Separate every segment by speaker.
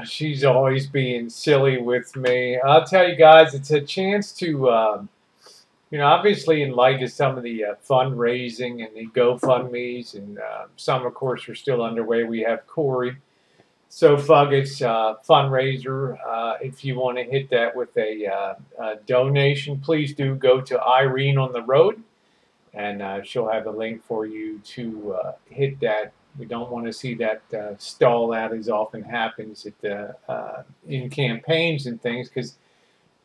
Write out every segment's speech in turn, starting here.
Speaker 1: She's always being silly with me. I'll tell you guys, it's a chance to, obviously in light of some of the fundraising and the GoFundMe's, and some, of course, are still underway. We have Corey So Fuggett's fundraiser. If you want to hit that with a donation, please do go to Irene on the Road, and she'll have a link for you to hit that. We don't want to see that stall out as often happens at in campaigns and things, because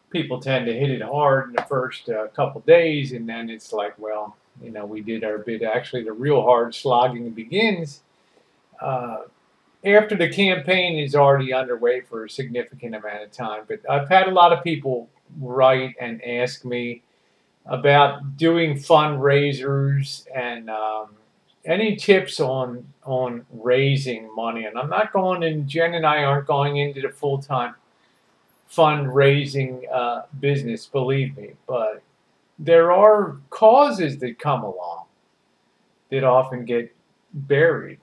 Speaker 1: people tend to hit it hard in the first couple days, and then it's like, well, we did our bit. Actually, the real hard slogging begins uh, after the campaign is already underway for a significant amount of time. But I've had a lot of people write and ask me about doing fundraisers, and any tips on raising money. And I'm not going, and Jen and I aren't going into the full time fundraising business, believe me. But there are causes that come along that often get buried.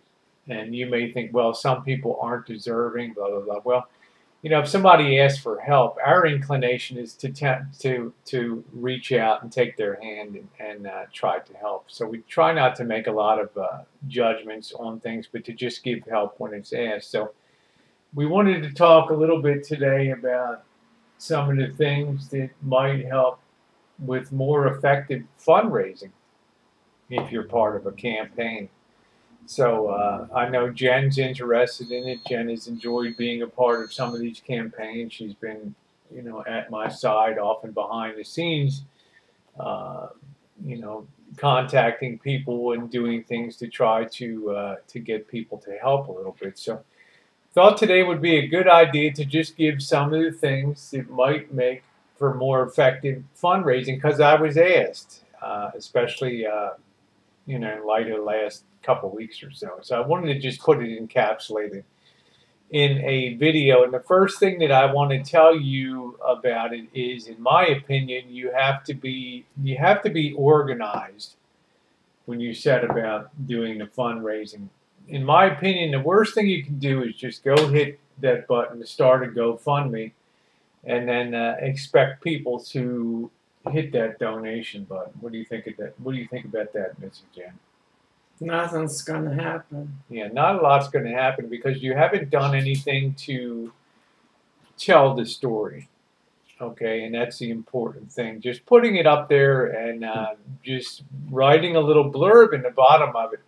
Speaker 1: And you may think, well, some people aren't deserving, blah, blah, blah. Well, if somebody asks for help, our inclination is to reach out and take their hand and try to help. So we try not to make a lot of judgments on things, but to just give help when it's asked. So we wanted to talk a little bit today about some of the things that might help with more effective fundraising if you're part of a campaign. So I know Jen's interested in it. Jen has enjoyed being a part of some of these campaigns. She's been, at my side, often behind the scenes, uh, you know, contacting people and doing things to try to get people to help a little bit. So thought today would be a good idea to just give some of the things that might make for more effective fundraising, because I was asked, especially in light of the last couple of weeks or so. So I wanted to just put it encapsulated in a video. And the first thing that I want to tell you about it is, in my opinion, you have to be organized when you set about doing the fundraising. In my opinion, the worst thing you can do is just go hit that button to start a GoFundMe, and then expect people to hit that donation button. What do you think of that? What do you think about that, Mrs. Jan?
Speaker 2: Nothing's gonna happen.
Speaker 1: Yeah, not a lot's going to happen because you haven't done anything to tell the story. Okay, and that's the important thing. Just putting it up there and just writing a little blurb in the bottom of it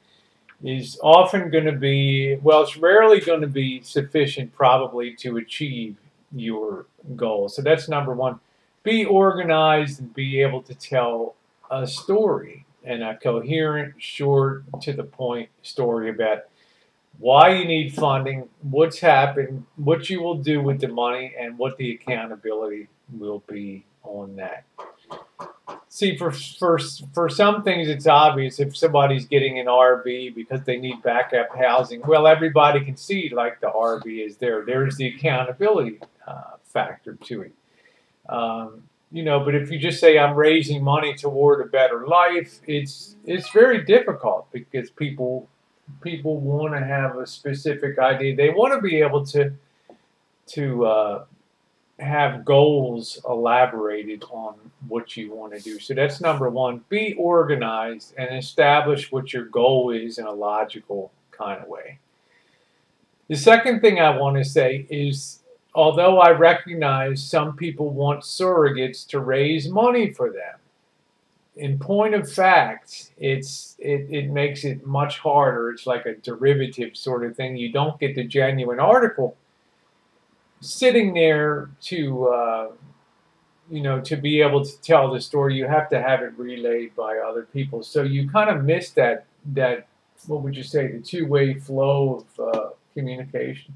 Speaker 1: is often going to be, well, it's rarely going to be sufficient probably to achieve your goal. So that's number one. Be organized and be able to tell a story, and a coherent, short, to the point story about why you need funding, what's happened, what you will do with the money, and what the accountability will be on that. See, for some things, it's obvious. If somebody's getting an RV because they need backup housing, well, everybody can see like the RV is there. There's the accountability factor to it. But if you just say I'm raising money toward a better life, it's very difficult because people want to have a specific idea. They want to be able to have goals elaborated on what you want to do. So that's number one. Be organized and establish what your goal is in a logical kind of way. The second thing I want to say is, although I recognize some people want surrogates to raise money for them, in point of fact, it makes it much harder. It's like a derivative sort of thing. You don't get the genuine article sitting there to be able to tell the story. You have to have it relayed by other people. So you kind of miss that what would you say, the two-way flow of communication.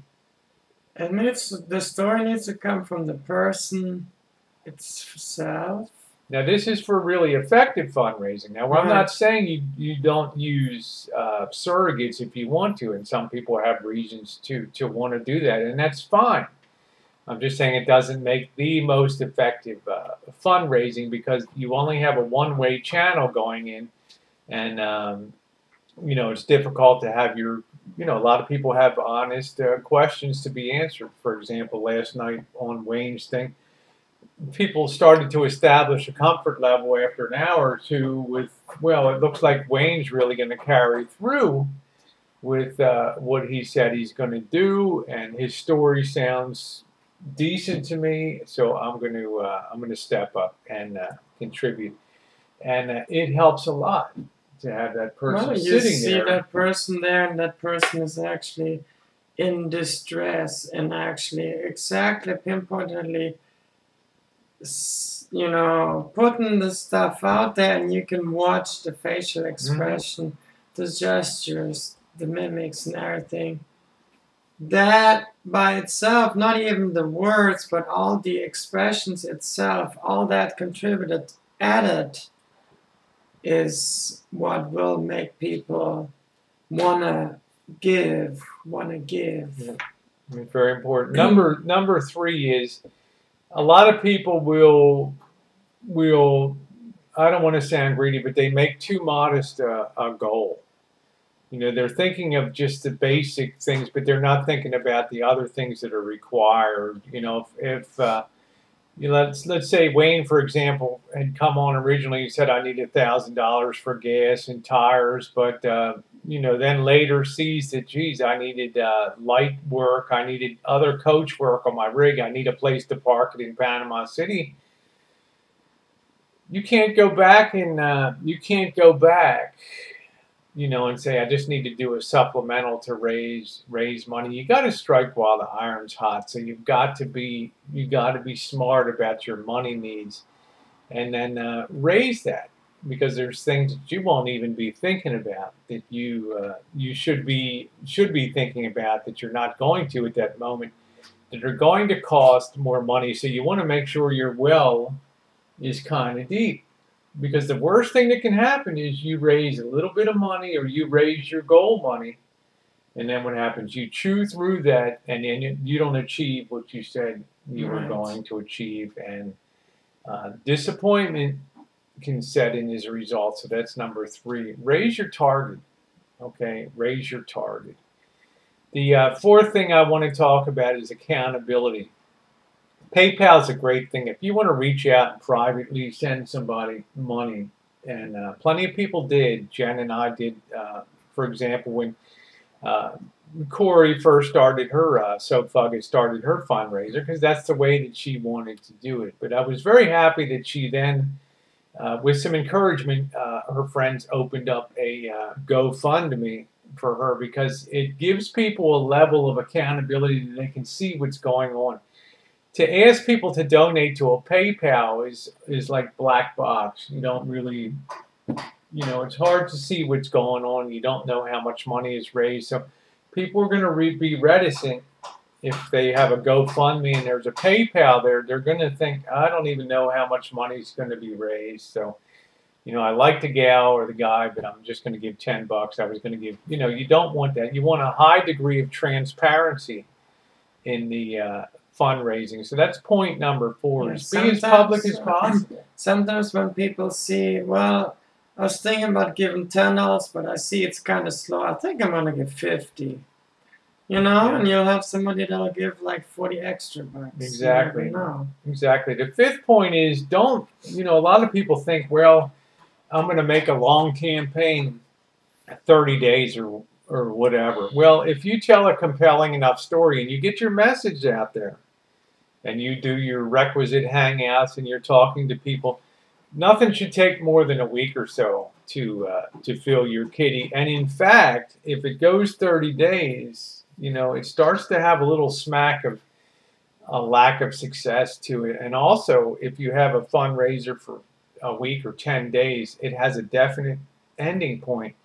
Speaker 2: The story needs to come from the person itself.
Speaker 1: Now, this is for really effective fundraising. Now, I'm not saying you don't use surrogates if you want to, and some people have reasons to want to do that, and that's fine. I'm just saying it doesn't make the most effective fundraising, because you only have a one-way channel going in, and it's difficult to have you know, a lot of people have honest questions to be answered. For example, last night on Wayne's thing, people started to establish a comfort level after an hour or two with, well, it looks like Wayne's really going to carry through with what he said he's going to do, and his story sounds decent to me. So I'm going to step up and contribute, and it helps a lot to have that person
Speaker 2: Well, you
Speaker 1: sitting
Speaker 2: see
Speaker 1: there.
Speaker 2: that person there, and that person is actually in distress and actually exactly pinpointedly, you know, putting the stuff out there, and you can watch the facial expression, the gestures, the mimics, and everything. That by itself, not even the words, but all the expressions itself, all that contributed, added, is what will make people wanna give, wanna give.
Speaker 1: Yeah. It's very important. Number three is a lot of people will I don't want to sound greedy, but they make too modest a goal. You know, they're thinking of just the basic things, but they're not thinking about the other things that are required. You know, if you know, let's say Wayne, for example, had come on originally. He said I need $1,000 for gas and tires, but you know, then later sees that, geez, I needed light work, I needed other coach work on my rig, I need a place to park it in Panama City. You can't go back and you can't go back, you know, and say I just need to do a supplemental to raise money. You got to strike while the iron's hot. So you got to be smart about your money needs, and then raise that, because there's things that you won't even be thinking about that you should be thinking about that you're not going to at that moment, that are going to cost more money. So you want to make sure your well is kind of deep, because the worst thing that can happen is you raise a little bit of money or you raise your goal money, and then what happens? You chew through that, and then you don't achieve what you said you were going to achieve, and disappointment can set in as a result. So that's number three. Raise your target. Okay, raise your target. The fourth thing I want to talk about is accountability. PayPal is a great thing. If you want to reach out and privately send somebody money, and plenty of people did. Jen and I did, for example, when uh, Corey first started her, Soap Fugget started her fundraiser, because that's the way that she wanted to do it. But I was very happy that she then, with some encouragement, her friends opened up a GoFundMe for her, because it gives people a level of accountability that they can see what's going on. To ask people to donate to a PayPal is like black box. You don't really, you know, it's hard to see what's going on. You don't know how much money is raised. So people are going to be reticent. If they have a GoFundMe and there's a PayPal there, they're going to think, I don't even know how much money is going to be raised. So, you know, I like the gal or the guy, but I'm just going to give $10. I was going to give, you know, you don't want that. You want a high degree of transparency in the fundraising. So that's point number four, is be as public as possible.
Speaker 2: Sometimes when people see, well, I was thinking about giving $10, but I see it's kind of slow. I think I'm gonna give 50. You know, and you'll have somebody that'll give like 40 extra bucks.
Speaker 1: Exactly.
Speaker 2: You never know.
Speaker 1: Exactly. The fifth point is, don't, you know, a lot of people think, well, I'm going to make a long campaign, 30 days or whatever. Well, if you tell a compelling enough story and you get your message out there, and you do your requisite hangouts and you're talking to people, nothing should take more than a week or so to fill your kitty. And in fact, if it goes 30 days, you know, it starts to have a little smack of a lack of success to it. And also, if you have a fundraiser for a week or 10 days, it has a definite ending point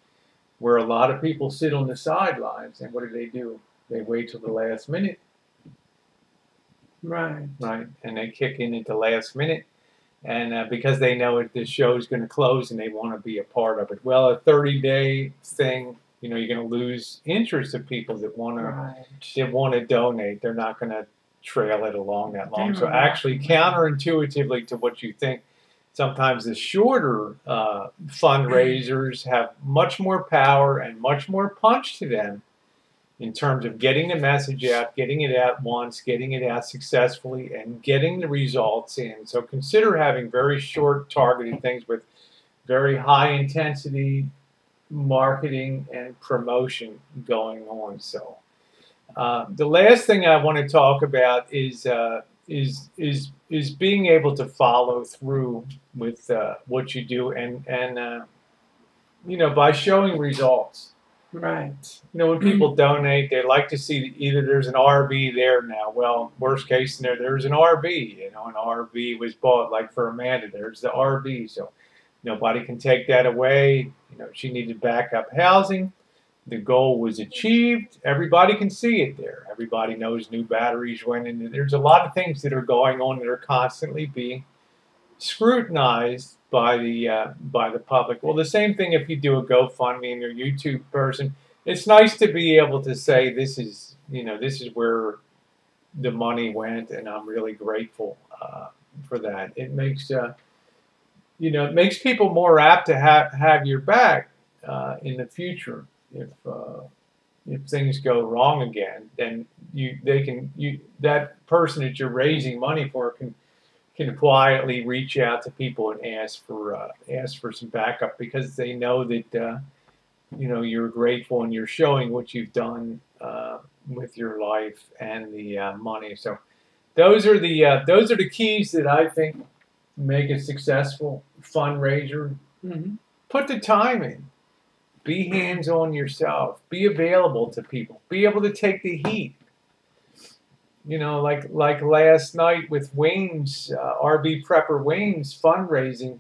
Speaker 1: where a lot of people sit on the sidelines. And what do? They wait till the last minute.
Speaker 2: Right.
Speaker 1: Right. And they kick in at the last minute. And because they know the show is going to close and they want to be a part of it. Well, a 30-day thing, you know, you're going to lose interest of people that want to donate. They're not going to trail it along that long. So actually, counterintuitively to what you think, sometimes the shorter fundraisers have much more power and much more punch to them in terms of getting the message out, getting it out once, getting it out successfully, and getting the results in. So consider having very short, targeted things with very high intensity marketing and promotion going on. So the last thing I want to talk about is being able to follow through with what you do, and by showing results.
Speaker 2: Right.
Speaker 1: When people donate, they like to see either there's an RV there now. Well, worst case scenario, there's an RV. An RV was bought, like for Amanda, there's the RV. So nobody can take that away. She needed backup housing. The goal was achieved. Everybody can see it there. Everybody knows new batteries went in. There's a lot of things that are going on that are constantly being scrutinized by the public. Well, the same thing if you do a GoFundMe and you're a YouTube person. It's nice to be able to say this is where the money went, and I'm really grateful for that. It makes it makes people more apt to have your back in the future if things go wrong again. Then that person that you're raising money for can quietly reach out to people and ask for some backup, because they know that you're grateful and you're showing what you've done with your life and the money. So those are the keys that I think make a successful fundraiser.
Speaker 2: Mm-hmm.
Speaker 1: Put the time in. Be hands-on yourself. Be available to people. Be able to take the heat. Like last night with Wayne's RB Prepper Wayne's fundraising.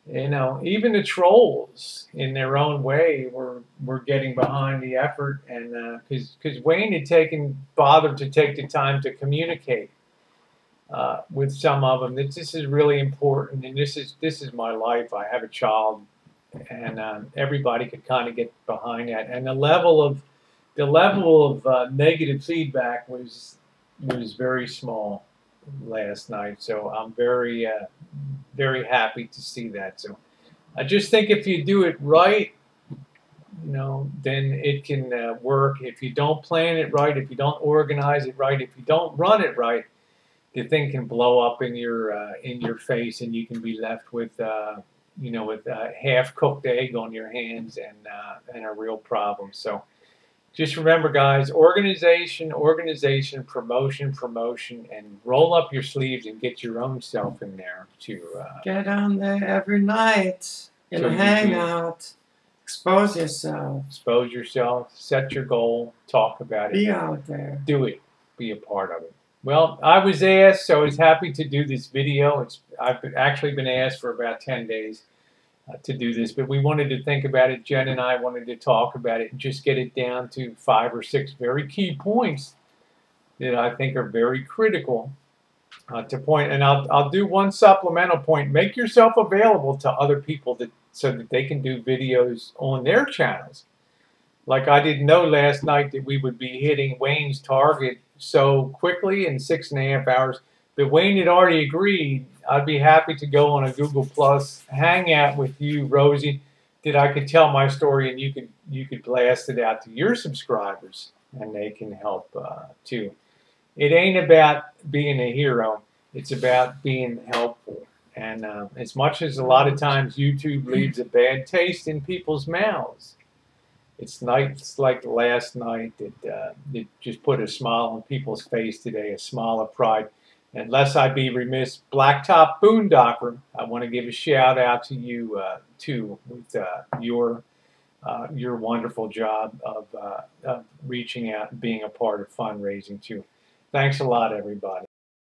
Speaker 1: Even the trolls in their own way were getting behind the effort, and because Wayne had bothered to take the time to communicate with some of them that this is really important, and this is my life. I have a child, and everybody could kind of get behind that. And the level of negative feedback was very small last night. So I'm very very happy to see that. So I just think if you do it right, then it can work. If you don't plan it right, if you don't organize it right, if you don't run it right, the thing can blow up in your face, and you can be left with with a half-cooked egg on your hands and a real problem. So just remember, guys, organization, promotion, and roll up your sleeves and get your own self in there to
Speaker 2: get on there every night and hang out. Expose yourself.
Speaker 1: Expose yourself. Set your goal. Talk about it.
Speaker 2: Be out there.
Speaker 1: Do it. Be a part of it. Well, I was asked, so I was happy to do this video. I've actually been asked for about 10 days to do this, but we wanted to think about it. Jen and I wanted to talk about it and just get it down to 5 or 6 very key points that I think are very critical to point. And I'll do one supplemental point. Make yourself available to other people so that they can do videos on their channels. Like I didn't know last night that we would be hitting Wayne's target so quickly in 6.5 hours. But Wayne had already agreed. I'd be happy to go on a Google Plus hangout with you, Rosie, that I could tell my story and you could blast it out to your subscribers, and they can help too. It ain't about being a hero. It's about being helpful. And as much as a lot of times YouTube leaves a bad taste in people's mouths, it's nights like last night that just put a smile on people's face today, a smile of pride. And lest I be remiss, Blacktop Boondocker, I want to give a shout out to you too with your wonderful job of reaching out and being a part of fundraising too. Thanks a lot, everybody.